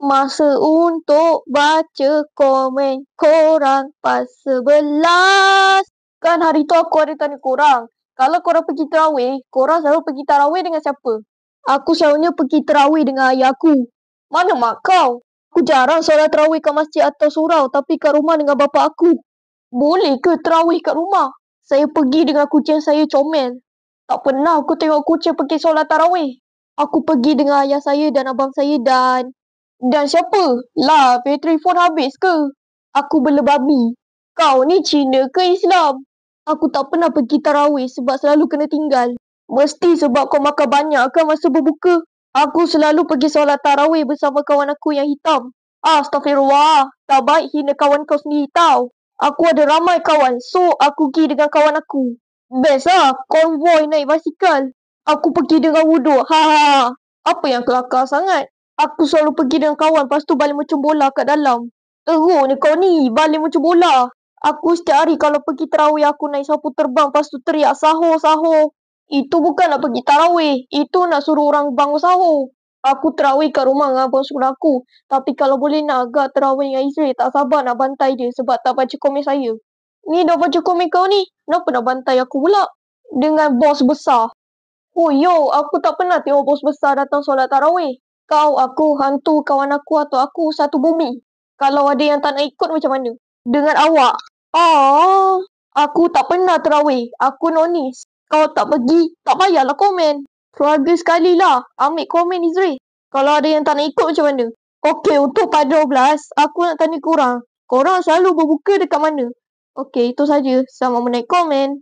Masa untuk baca komen korang pas 11. Kan hari tu aku ada tanya korang, kalau korang pergi tarawih, korang selalu pergi tarawih dengan siapa? Aku selalunya pergi tarawih dengan ayah aku. Mana mak kau? Aku jarang solat tarawih kat masjid atau surau, tapi kat rumah dengan bapa aku. Boleh ke tarawih kat rumah? Saya pergi dengan kucing saya Comel. Tak pernah aku tengok kucing pergi solat tarawih. Aku pergi dengan ayah saya dan abang saya dan siapa? Lah, bateri phone habis ke? Aku bela babi. Kau ni Cina ke Islam? Aku tak pernah pergi tarawih sebab selalu kena tinggal. Mesti sebab kau makan banyak kan masa berbuka? Aku selalu pergi solat tarawih bersama kawan aku yang hitam. Astaghfirullah, tak baik hina kawan kau sendiri tau. Aku ada ramai kawan, so aku pergi dengan kawan aku. Best lah, konvoi naik basikal. Aku pergi dengan wuduk, ha. Apa yang kelakar sangat? Aku selalu pergi dengan kawan, lepas tu balik macam bola kat dalam. Teruk ni kau ni, balik macam bola. Aku setiap hari kalau pergi tarawih, aku naik sapu terbang, lepas tu teriak sahur. Itu bukan nak pergi tarawih, itu nak suruh orang bangun sahur. Aku tarawih kat rumah dengan abang sekolah aku. Tapi kalau boleh nak agak tarawih dengan Israel, tak sabar nak bantai dia sebab tak baca komen saya. Ni dah baca komen kau ni, kenapa nak bantai aku pula? Dengan bos besar. Oh yo, aku tak pernah tengok bos besar datang solat tarawih. Kau, aku, hantu, kawan aku atau aku satu bumi. Kalau ada yang tak nak ikut macam mana? Dengan awak. Aku tak pernah tarawih. Aku nonis. Kau tak pergi, tak payahlah komen. Keluarga sekali lah. Ambil komen Izri. Kalau ada yang tak nak ikut macam mana? Okey, untuk part 12, aku nak tanya korang. Korang selalu berbuka dekat mana? Okey, itu saja. Selamat menaik komen.